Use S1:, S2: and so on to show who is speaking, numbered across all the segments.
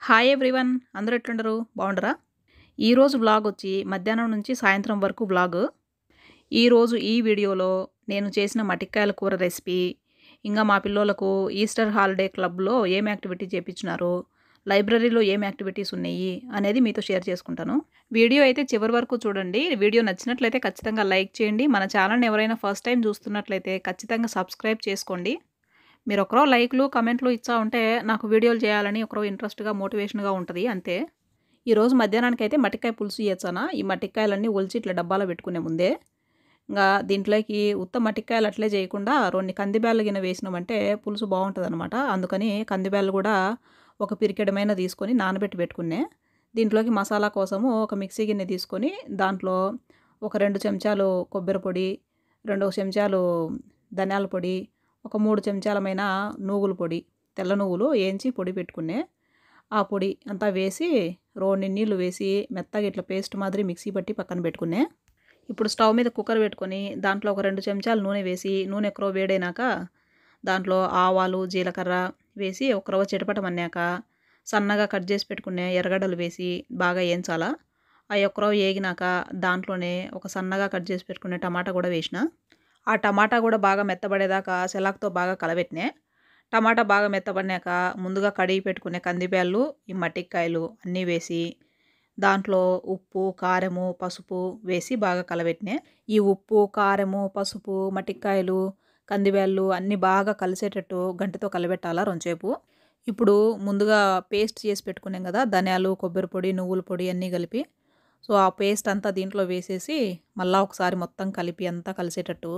S1: Hi everyone, అందరూ ఎట్లుండరు? బాగుండరా? ఈరోజు vlog వచ్చి మధ్యాహ్నం నుంచి సాయంత్రం వరకు వ్లాగ్. ఈరోజు ఈ వీడియోలో నేను చేసిన మటిక్కాయల కూర రెసిపీ, ఇంకా మా పిల్లలకు ఈస్టర్ హాలిడే క్లబ్లో ఏం యాక్టివిటీ చేయించినారు, లైబ్రరీలో ఏం యాక్టివిటీస్ ఉన్నాయి అనేది మీతో షేర్ చేసుకుంటాను. వీడియో అయితే చివరి వరకు చూడండి. వీడియో నచ్చినట్లయితే ఖచ్చితంగా లైక్ చేయండి. మన ఛానల్ని ఎవరైనా ఫస్ట్ టైం చూస్తున్నట్లయితే ఖచ్చితంగా సబ్స్క్రైబ్ చేసుకోండి. మీరు ఒకరో లైక్లు కమెంట్లు ఇచ్చా ఉంటే నాకు వీడియోలు చేయాలని ఒకరో ఇంట్రెస్ట్గా మోటివేషన్గా ఉంటుంది అంతే. ఈరోజు మధ్యాహ్నానికి అయితే మట్టికాయ పులుసు చేసానా. ఈ మట్టికాయలన్నీ ఒలిచి ఇట్లా డబ్బాలో పెట్టుకునే ముందే ఇంకా దీంట్లోకి ఉత్త మట్టికాయలు అట్లే చేయకుండా రెండు కందిబ్యాళ్ళు గిన్నె వేసినామంటే పులుసు బాగుంటుంది అనమాట. అందుకని కందిబ్యాళ్ళు కూడా ఒక పిరికెడమైన తీసుకొని నానబెట్టి పెట్టుకునే. దీంట్లోకి మసాలా కోసము ఒక మిక్సీ గిన్నె తీసుకొని దాంట్లో ఒక 2 చెంచాలు కొబ్బరి పొడి, 2 చెంచాలు ధనియాల పొడి, ఒక 3 చెంచాలమైన నువ్వుల పొడి, తెల్ల నువ్వులు వేయించి పొడి పెట్టుకునే. ఆ పొడి అంతా వేసి రోని నీళ్ళు వేసి మెత్తగా ఇట్లా పేస్ట్ మాదిరి మిక్సీ పట్టి పక్కన పెట్టుకునే. ఇప్పుడు స్టవ్ మీద కుక్కర్ పెట్టుకొని దాంట్లో ఒక 2 చెంచాలు నూనె వేసి నూనె ఎక్కువ వేడైనాక దాంట్లో ఆవాలు జీలకర్ర వేసి ఒక రవ్వ చిటపటమన్నాక సన్నగా కట్ చేసి పెట్టుకునే ఎర్రగడ్డలు వేసి బాగా వేయించాలా. ఆ ఒక్క రవ్వ వేగినాక దాంట్లోనే ఒక సన్నగా కట్ చేసి పెట్టుకునే టమాటా కూడా వేసిన. ఆ టమాటా కూడా బాగా మెత్తబడేదాకా సెలాక్తో బాగా కలబెట్టినే. టమాటా బాగా మెత్తబడినాక ముందుగా కడిగి పెట్టుకునే కందిబ్యాళ్ళు, ఈ మట్టికాయలు అన్నీ వేసి దాంట్లో ఉప్పు కారము పసుపు వేసి బాగా కలబెట్టినే. ఈ ఉప్పు కారము పసుపు మట్టికాయలు కందిబ్యాళ్ళు అన్నీ బాగా కలిసేటట్టు గంటతో కలబెట్టాలా రెండుసేపు. ఇప్పుడు ముందుగా పేస్ట్ చేసి పెట్టుకున్నాం కదా, ధనియాలు కొబ్బరి పొడి నువ్వుల పొడి అన్నీ కలిపి. సో ఆ పేస్ట్ అంతా దీంట్లో వేసేసి మళ్ళీ ఒకసారి మొత్తం కలిపి అంతా కలిసేటట్టు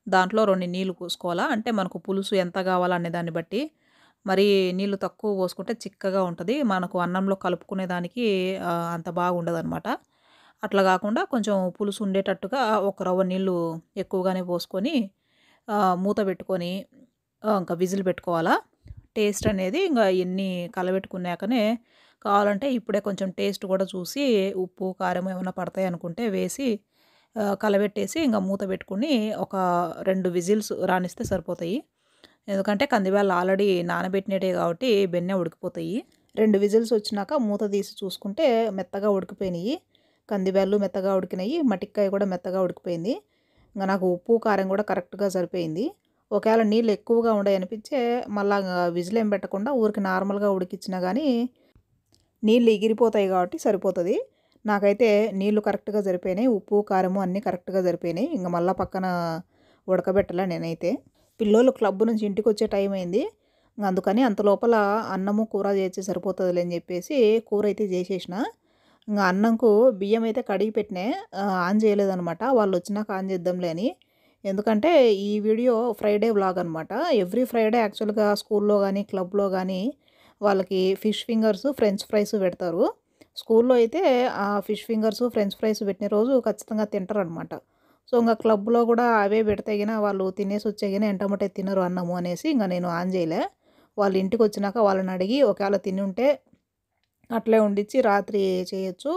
S1: దాంట్లో 2 నీళ్ళు పోసుకోవాలా. అంటే మనకు పులుసు ఎంత కావాలనే దాన్ని బట్టి. మరి నీళ్ళు తక్కువ పోసుకుంటే చిక్కగా ఉంటుంది, మనకు అన్నంలో కలుపుకునే దానికి అంత బాగుండదు అనమాట. అట్లా కాకుండా కొంచెం పులుసు ఉండేటట్టుగా ఒక రవ్వ నీళ్ళు ఎక్కువగానే పోసుకొని మూత పెట్టుకొని ఇంకా విజిల్ పెట్టుకోవాలా. టేస్ట్ అనేది ఇంకా ఎన్ని కలబెట్టుకున్నాకనే కావాలంటే ఇప్పుడే కొంచెం టేస్ట్ కూడా చూసి ఉప్పు కారం ఏమైనా పడతాయి అనుకుంటే వేసి కలబెట్టేసి ఇంకా మూత పెట్టుకుని ఒక 2 విజిల్స్ రానిస్తే సరిపోతాయి. ఎందుకంటే కందిబ్యాళ్ళు ఆల్రెడీ నానబెట్టినట్టే కాబట్టి బెన్నె ఉడికిపోతాయి. 2 విజిల్స్ వచ్చినాక మూత తీసి చూసుకుంటే మెత్తగా ఉడికిపోయినాయి. కందిబ్యాళ్ళు మెత్తగా ఉడికినాయి, మట్టికాయ కూడా మెత్తగా ఉడికిపోయింది. ఇంకా నాకు ఉప్పు కారం కూడా కరెక్ట్గా సరిపోయింది. ఒకవేళ నీళ్ళు ఎక్కువగా ఉండయనిపించే మళ్ళా విజిల్ ఏం పెట్టకుండా ఊరికి నార్మల్గా ఉడికిచ్చినా కానీ నీళ్ళు ఎగిరిపోతాయి కాబట్టి సరిపోతుంది. నాకైతే నీళ్ళు కరెక్ట్గా సరిపోయినాయి, ఉప్పు కారము అన్నీ కరెక్ట్గా సరిపోయినాయి. ఇంకా మళ్ళీ పక్కన ఉడకబెట్టలే నేనైతే. పిల్లోళ్ళు క్లబ్ నుంచి ఇంటికి వచ్చే టైం అయింది. అందుకని అంత లోపల అన్నము కూర చేసి సరిపోతుందిలే అని చెప్పేసి కూర అయితే చేసేసిన. ఇంకా అన్నంకు బియ్యం అయితే కడిగి పెట్టినా, ఆన్ చేయలేదనమాట. వాళ్ళు వచ్చినాక ఆన్ చేద్దాంలే అని. ఎందుకంటే ఈ వీడియో ఫ్రైడే వ్లాగ్ అనమాట. ఎవ్రీ ఫ్రైడే యాక్చువల్గా స్కూల్లో కానీ క్లబ్లో కానీ వాళ్ళకి ఫిష్ ఫింగర్స్ ఫ్రెంచ్ ఫ్రైస్ పెడతారు. స్కూల్లో అయితే ఆ ఫిష్ ఫింగర్స్ ఫ్రెంచ్ ఫ్రైస్ పెట్టిన రోజు ఖచ్చితంగా తింటారు అనమాట. సో ఇంకా క్లబ్లో కూడా అవే పెడితే గిన వాళ్ళు తినేసి వచ్చేగిన ఎంటమంటే తినరు అన్నము అనేసి ఇంకా నేను ఆన్ చేయలే. వాళ్ళు ఇంటికి వచ్చినాక వాళ్ళని అడిగి ఒకవేళ తిని ఉంటే అట్లే ఉండిచ్చి రాత్రి చేయొచ్చు,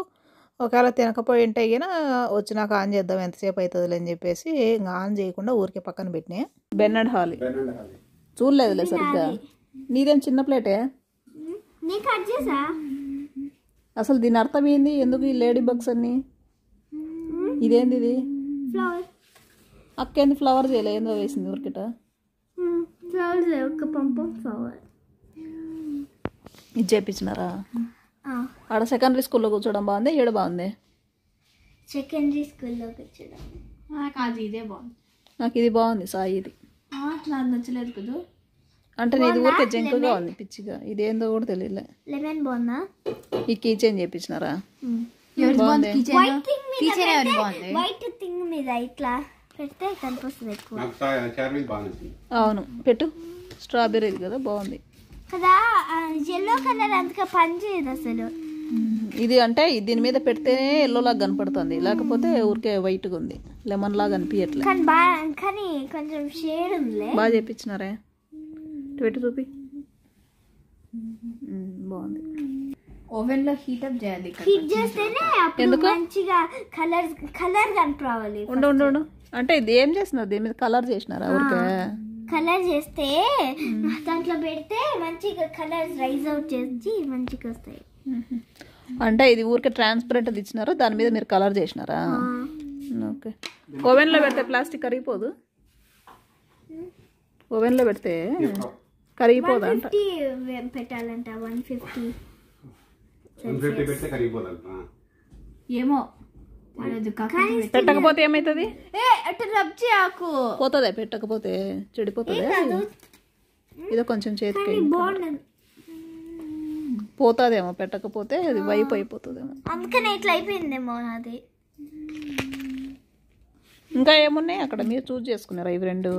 S1: ఒకవేళ తినకపోయి ఉంటే గిన వచ్చినాక ఆన్ చేద్దాం ఎంతసేపు అవుతుందిలే అని చెప్పేసి ఇంకా ఆన్ చేయకుండా ఊరికే పక్కన పెట్టినా. బెన్నడ్ హాలి చూడలేదులే సరిగ్గా. నీదేం చిన్న ప్లేటే? అసలు దీని అర్థం ఏంది? ఎందుకు ఈ లేడీ బగ్స్ అన్నీ? ఇదేంది ఇది? అక్కేంది ఫ్లవర్ చేయలే, ఏందో వేసింది ఊరికిట. ఇది చేపించినారా? ఆడ సెకండరీ స్కూల్లో కూర్చోవడం బాగుంది, ఈడ బాగుంది.
S2: సెకండరీ స్కూల్లో కూర్చోవడం నాకు ఇదే బాగుంది.
S1: నాకు ఇది బాగుంది సాయి. ఇది
S2: నాకు నచ్చలేదు కదా.
S1: అంటే నీది ఊరికే జంకుగా ఉంది పిచ్చిగా. ఇదేందో కూడా తెలియలే.
S2: లెమన్ బాగుందా?
S1: ఈ కీ చైన్ చేపించినారా?
S2: వైట్ థింగ్ మీద ఇట్లా పెడితే కనిపిస్తుంది ఎక్కువ.
S1: అవును పెట్టు. స్ట్రాబెర్రీ కదా, బాగుంది
S2: కదా. ఎల్లో కలర్ అంతగా పనిచేయదు అసలు.
S1: ఇది అంటే దీని మీద పెడితేనే ఎల్లో లాగా కనపడుతుంది, లేకపోతే ఊరికే వైట్గా ఉంది, లెమన్ లాగా అనిపించట్లేదు.
S2: కానీ కొంచెం షేడ్ ఉంది.
S1: బాగా చేపించినారే. పెట్టి చూపి. బాగుంది.
S3: ఓవెన్ లో హీట్ అప్ చేయాలి.
S2: హీట్ చేస్తేనే అప్పుడు మంచిగా కలర్ కనిపించాలి.
S1: ఉండు అంటే ఇది ఏం చేస్తున్నారు? దీని మీద కలర్ చేసినారా ఊరికే?
S2: కలర్ చేస్తే దాంట్లో పెడితే మంచిగా కలర్స్ రైజ్ అవుట్ చేసి మంచిగా వస్తాయి.
S1: అంటే ఇది ఊరికే ట్రాన్స్పరెంట్ ఇచ్చినారు, దాని మీద మీరు కలర్ చేసినారా? ఓకే. ఓవెన్లో పెడితే ప్లాస్టిక్ కరిగిపోదు? ఓవెన్లో పెడితే కరిగిపోదా అంట?
S2: 150 పెట్టాలంట. 150
S4: పెడితే కరిగిపోదంట.
S3: ఏమో
S1: పెట్టకపోతే ఏమవుతుంది?
S3: అటు రబ్ చేయకు.
S1: పోతుందా? పెట్టకపోతే చెడిపోతుందా? ఇదో కొంచెం చేతికి పోతుందేమో, పెట్టకపోతే అది వైపు అయిపోతుందేమో.
S2: అందుకనే ఇట్లా అయిపోయిందేమో అది.
S1: ఇంకా ఏమున్నాయి అక్కడ మీరు చూస్ చేసుకున్నారా ఇవి రెండు?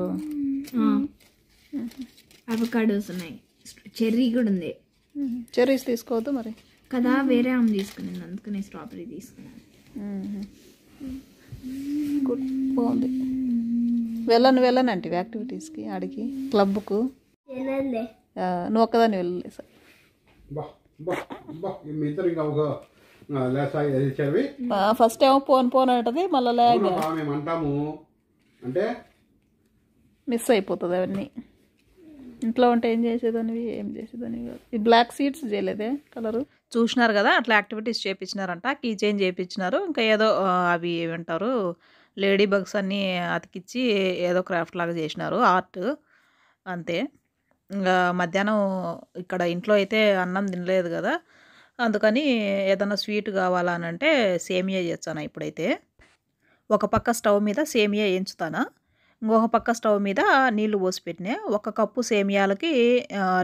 S3: అవకాడోస్ ఉన్నాయి, చెర్రీ కూడా ఉంది.
S1: చెర్రీస్ తీసుకోవద్దు మరి
S3: కదా, వేరే ఆమె తీసుకున్నాను, అందుకని స్ట్రాబెరీ తీసుకున్నాను.
S1: గుడ్, బాగుంది. వెళ్ళను అంటే యాక్టివిటీస్కి, ఆడికి క్లబ్కు నువ్వు ఒక్కదాన్ని వెళ్ళలే సార్. ఫస్ట్ ఏమో పోన్ అంటది, మళ్ళీ
S4: అంటాము అంటే
S1: మిస్ అయిపోతుంది అవన్నీ. ఇంట్లో ఉంటే ఏం చేసేదానివి కాదు. ఈ బ్లాక్ సీడ్స్ చేయలేదే కలరు. చూసినారు కదా, అట్లా యాక్టివిటీస్ చేయించినారంట. కీ చైన్ చేయించినారు, ఇంకా ఏదో అవి ఏమంటారు లేడీ బగ్స్ అన్నీ అతికిచ్చి ఏదో క్రాఫ్ట్ లాగా చేసినారు, ఆర్ట్ అంతే. ఇంకా మధ్యాహ్నం ఇక్కడ ఇంట్లో అయితే అన్నం తినలేదు కదా, అందుకని ఏదైనా స్వీట్ కావాలనంటే సేమియా చేస్తాను ఇప్పుడైతే. ఒక పక్క స్టవ్ మీద సేమియా వేయించుతాను, ఇంకొక పక్క స్టవ్ మీద నీళ్లు పోసి పెట్టినా. 1 కప్పు సేమియాలకి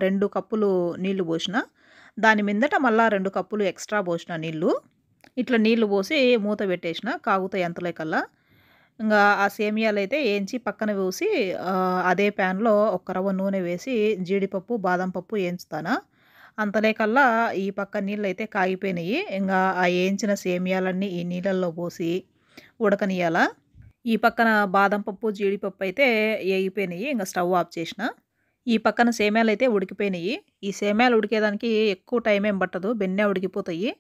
S1: 2 కప్పులు నీళ్లు పోసిన, దాని మీదట మళ్ళీ 2 కప్పులు ఎక్స్ట్రా పోసిన నీళ్లు. ఇట్లా నీళ్లు పోసి మూత పెట్టేసిన, కాగుతాయి అంతలేకల్లా. ఇంకా ఆ సేమియాలు అయితే వేయించి పక్కన వేసి అదే ప్యాన్లో 1 రవ్వ నూనె వేసి జీడిపప్పు బాదం పప్పు వేయించుతాను. అంతలేకల్లా ఈ పక్క నీళ్ళు అయితే కాగిపోయినాయి. ఇంకా ఆ వేయించిన సేమియాలన్నీ ఈ నీళ్ళల్లో పోసి ఉడకనియాల. ఈ పక్కన బాదం పప్పు జీడిపప్పు అయితే వేగిపోయినాయి, ఇంకా స్టవ్ ఆఫ్ చేసిన. ఈ పక్కన సేమ్యాలు అయితే ఉడికిపోయినాయి. ఈ సేమ్యాలు ఉడికేదానికి ఎక్కువ టైం ఏం పట్టదు, బెన్నె ఉడికిపోతాయి.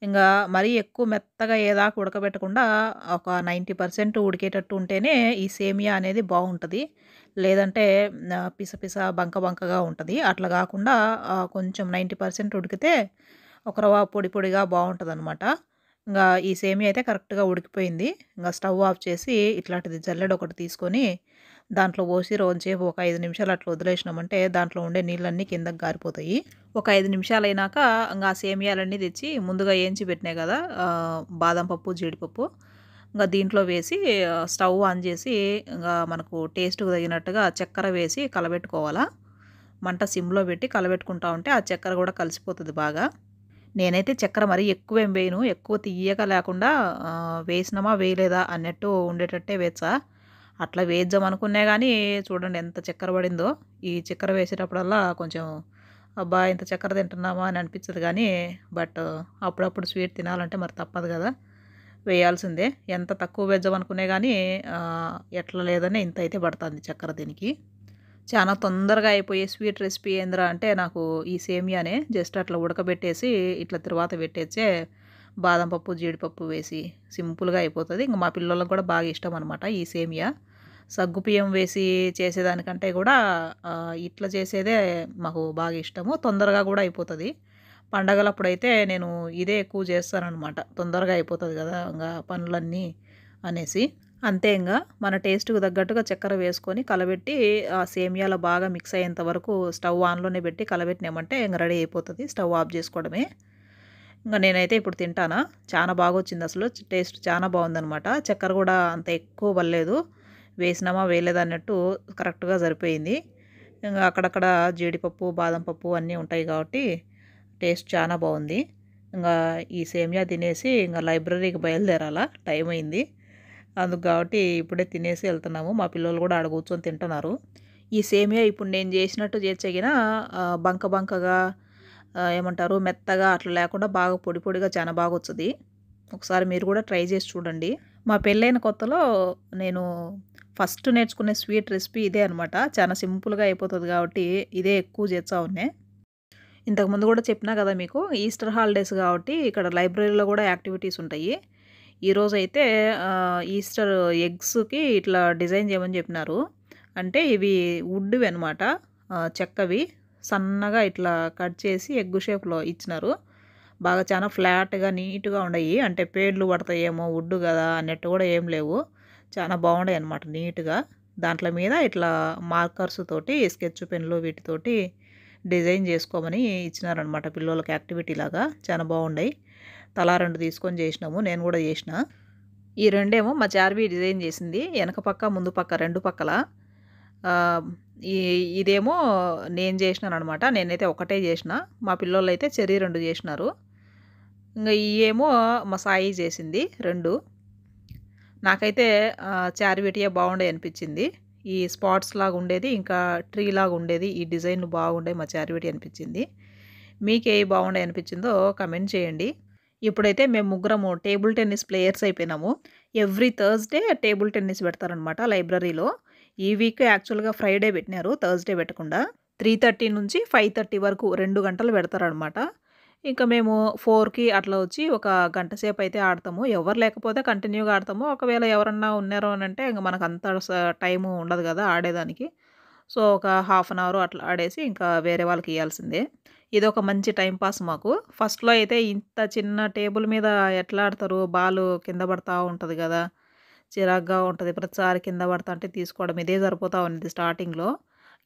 S1: ఇంకా మరీ ఎక్కువ మెత్తగా ఏదాకా ఉడకబెట్టకుండా ఒక 90% ఉడికేటట్టు ఉంటేనే ఈ సేమియా అనేది బాగుంటుంది. లేదంటే పిస బంకగా ఉంటుంది. అట్లా కాకుండా కొంచెం 90% ఉడికితే ఒక రవ్వ పొడిగా బాగుంటుంది అనమాట. ఇంకా ఈ సేమియా అయితే కరెక్ట్గా ఉడికిపోయింది. ఇంకా స్టవ్ ఆఫ్ చేసి ఇట్లాంటిది జల్లెడ ఒకటి తీసుకొని దాంట్లో పోసి రోజుసేపు ఒక 5 నిమిషాలు అట్లా వదిలేసినామంటే దాంట్లో ఉండే నీళ్ళన్నీ కిందకి గారిపోతాయి. ఒక 5 నిమిషాలు అయినాక ఇంకా సేమియాలన్నీ తెచ్చి ముందుగా వేయించి పెట్టినాయి కదా బాదం పప్పు జీడిపప్పు, ఇంకా దీంట్లో వేసి స్టవ్ ఆన్ చేసి ఇంకా మనకు టేస్ట్కి తగినట్టుగా చక్కెర వేసి కలబెట్టుకోవాలా. మంట సిమ్లో పెట్టి కలబెట్టుకుంటా ఉంటే ఆ చక్కెర కూడా కలిసిపోతుంది బాగా. నేనైతే చక్కెర మరీ ఎక్కువ ఏం వేయను, ఎక్కువ తియ్యగా లేకుండా వేసినామా వేయలేదా అన్నట్టు ఉండేటట్టే వేచ్చా. అట్లా వేద్దాం అనుకునే కానీ చూడండి ఎంత చక్కెర పడిందో. ఈ చక్కెర వేసేటప్పుడల్లా కొంచెం అబ్బా ఇంత చక్కెర తింటున్నామా అని అనిపించదు కానీ, బట్ అప్పుడప్పుడు స్వీట్ తినాలంటే మరి తప్పదు కదా, వేయాల్సిందే. ఎంత తక్కువ వేద్దాం అనుకునే కానీ ఎట్లా లేదని ఇంత అయితే పడుతుంది చక్కెర దీనికి. చాలా తొందరగా అయిపోయే స్వీట్ రెసిపీ ఏంద్రా అంటే నాకు ఈ సేమియానే. జస్ట్ అట్లా ఉడకబెట్టేసి ఇట్లా తర్వాత పెట్టేస్తే బాదం పప్పు జీడిపప్పు వేసి సింపుల్గా అయిపోతుంది. ఇంకా మా పిల్లలకు కూడా బాగా ఇష్టం అనమాట ఈ సేమియా. సగ్గుబియ్యం వేసి చేసేదానికంటే కూడా ఇట్లా చేసేదే మాకు బాగా ఇష్టము, తొందరగా కూడా అయిపోతుంది. పండగలప్పుడైతే నేను ఇదే ఎక్కువ చేస్తానన్నమాట, తొందరగా అయిపోతుంది కదా ఇంకా పనులన్నీ అనేసి. అంతే, ఇంకా మన టేస్ట్కి తగ్గట్టుగా చక్కెర వేసుకొని కలబెట్టి ఆ సేమియాలో బాగా మిక్స్ అయ్యేంత వరకు స్టవ్ ఆన్లోనే పెట్టి కలబెట్టినామంటే ఇంకా రెడీ అయిపోతుంది. స్టవ్ ఆఫ్ చేసుకోవడమే. ఇంకా నేనైతే ఇప్పుడు తింటానా, చాలా బాగా వచ్చింది, అసలు టేస్ట్ చాలా బాగుందనమాట. చక్కెర కూడా అంత ఎక్కువ పడలేదు, వేసినామా వేయలేదా అన్నట్టు కరెక్ట్గా సరిపోయింది. ఇంకా అక్కడక్కడ జీడిపప్పు బాదం పప్పు అన్నీ ఉంటాయి కాబట్టి టేస్ట్ చాలా బాగుంది. ఇంకా ఈ సేమియా తినేసి ఇంకా లైబ్రరీకి బయలుదేరాలా, టైం అయింది అందుకు కాబట్టి ఇప్పుడే తినేసి వెళ్తున్నాము. మా పిల్లలు కూడా ఆడ కూర్చొని తింటున్నారు. ఈ సేమియా ఇప్పుడు నేను చేసినట్టు చేసేగిన బంకగా ఏమంటారు మెత్తగా అట్లా లేకుండా బాగా పొడిగా చాలా బాగా వస్తుంది. ఒకసారి మీరు కూడా ట్రై చేసి చూడండి. మా పెళ్ళైన కొత్తలో నేను ఫస్ట్ నేర్చుకునే స్వీట్ రెసిపీ ఇదే అనమాట. చాలా సింపుల్గా అయిపోతుంది కాబట్టి ఇదే ఎక్కువ చేస్తూ ఉన్నాయి. ఇంతకుముందు కూడా చెప్పినా కదా మీకు, ఈస్టర్ హాలిడేస్ కాబట్టి ఇక్కడ లైబ్రరీలో కూడా యాక్టివిటీస్ ఉంటాయి. ఈరోజు అయితే ఈస్టర్ ఎగ్స్కి ఇట్లా డిజైన్ చేయమని చెప్పినారు. అంటే ఇవి వుడ్వి అనమాట, చెక్కవి. సన్నగా ఇట్లా కట్ చేసి ఎగ్గు షేప్లో ఇచ్చినారు. బాగా చాలా ఫ్లాట్గా నీట్గా ఉన్నాయి. అంటే పేర్లు పడతాయేమో వుడ్ కదా అన్నట్టు కూడా ఏం లేవు. చాలా బాగున్నాయి అనమాట నీట్గా. దాంట్లో మీద ఇట్లా మార్కర్స్ తోటి స్కెచ్ పెన్లు వీటితోటి డిజైన్ చేసుకోమని ఇచ్చినారనమాట పిల్లలకి యాక్టివిటీ లాగా. చాలా బాగున్నాయి. తలా 2 తీసుకొని చేసినాము. నేను కూడా చేసిన. ఈ రెండేమో మా చార్వి డిజైన్ చేసింది. వెనక పక్క ముందు పక్క 2 పక్కల. ఇదేమో నేను చేసినాను అనమాట. నేనైతే ఒకటే చేసిన. మా పిల్లోళ్ళు అయితే చెర్రీ 2 చేసినారు. ఇంకా ఇవేమో మా సాయి చేసింది 2. నాకైతే చార్విటియే బాగుండే అనిపించింది. ఈ స్పాట్స్ లాగా ఉండేది, ఇంకా ట్రీ లాగా ఉండేది, ఈ డిజైన్ బాగుండే మా చార్విటి అనిపించింది. మీకు ఏ బాగుండే అనిపించిందో కమెంట్ చేయండి. ఇప్పుడైతే మేము ముగ్గురము టేబుల్ టెన్నిస్ ప్లేయర్స్ అయిపోయినాము. ఎవ్రీ థర్స్డే టేబుల్ టెన్నిస్ పెడతారనమాట లైబ్రరీలో. ఈ వీక్ యాక్చువల్గా ఫ్రైడే పెట్టినారు, థర్స్డే పెట్టకుండా. 3:30 నుంచి 5:30 వరకు 2 గంటలు పెడతారనమాట. ఇంకా మేము 4కి అట్లా వచ్చి ఒక గంట సేపు అయితే ఆడతాము. ఎవరు లేకపోతే కంటిన్యూగా ఆడతాము. ఒకవేళ ఎవరన్నా ఉన్నారు అని అంటే ఇంకా మనకు అంత టైము ఉండదు కదా ఆడేదానికి. సో ఒక హాఫ్ అన్ అవర్ అట్లా ఆడేసి ఇంకా వేరే వాళ్ళకి ఇవ్వాల్సిందే. ఇదొక మంచి టైం పాస్ మాకు. ఫస్ట్లో అయితే ఇంత చిన్న టేబుల్ మీద ఎట్లా ఆడతారు, బాలు కింద పడతా ఉంటుంది కదా, చిరాగ్గా ఉంటుంది. ప్రతిసారి కింద పడతా అంటే తీసుకోవడం ఇదే సరిపోతా ఉంది స్టార్టింగ్లో.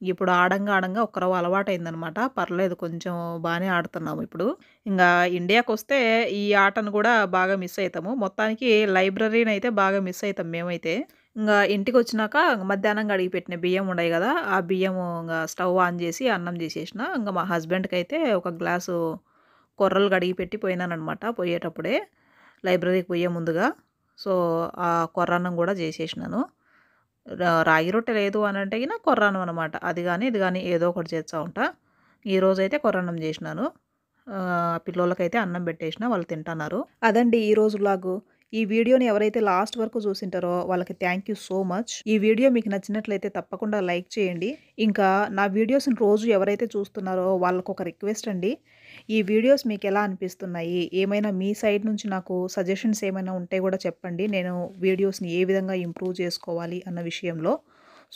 S1: ఇప్పుడు ఆడంగా ఒక్కరవ అలవాటైందనమాట. పర్లేదు, కొంచెం బాగానే ఆడుతున్నాము ఇప్పుడు. ఇంకా ఇండియాకి వస్తే ఈ ఆటను కూడా బాగా మిస్ అవుతాము. మొత్తానికి లైబ్రరీని అయితే బాగా మిస్ అవుతాం మేమైతే. ఇంకా ఇంటికి వచ్చినాక మధ్యాహ్నం కడిగి పెట్టిన బియ్యం ఉన్నాయి కదా, ఆ బియ్యం ఇంకా స్టవ్ ఆన్ చేసి అన్నం చేసేసిన. ఇంకా మా హస్బెండ్కి అయితే ఒక గ్లాసు కొర్రలు కడిగి పెట్టి పోయినానమాట పోయేటప్పుడే, లైబ్రరీకి పోయే ముందుగా. సో ఆ కొర్రన్నం కూడా చేసేసినాను. రాగి రొట్టె లేదు అని అంటే కొర్రన్నం అనమాట. అది కానీ ఇది కానీ ఏదో ఒకటి చేస్తూ ఉంటా. ఈరోజైతే కొర్రన్నం చేసినాను. పిల్లలకైతే అన్నం పెట్టేసిన, వాళ్ళు తింటున్నారు. అదండి ఈరోజు వ్లాగు. ఈ వీడియోని ఎవరైతే లాస్ట్ వరకు చూసింటారో వాళ్ళకి థ్యాంక్ యూ సో మచ్. ఈ వీడియో మీకు నచ్చినట్లయితే తప్పకుండా లైక్ చేయండి. ఇంకా నా వీడియోస్ని రోజు ఎవరైతే చూస్తున్నారో వాళ్ళకు ఒక రిక్వెస్ట్ అండి. ఈ వీడియోస్ మీకు ఎలా అనిపిస్తున్నాయి, ఏమైనా మీ సైడ్ నుంచి నాకు సజెషన్స్ ఏమైనా ఉంటే కూడా చెప్పండి. నేను వీడియోస్ని ఏ విధంగా ఇంప్రూవ్ చేసుకోవాలి అన్న విషయంలో.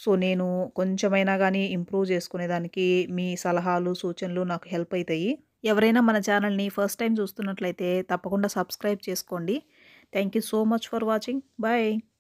S1: సో నేను కొంచెమైనా కానీ ఇంప్రూవ్ చేసుకునేదానికి మీ సలహాలు సూచనలు నాకు హెల్ప్ అవుతాయి. ఎవరైనా మన ఛానల్ని ఫస్ట్ టైం చూస్తున్నట్లయితే తప్పకుండా సబ్స్క్రైబ్ చేసుకోండి. Thank you so much for watching. Bye.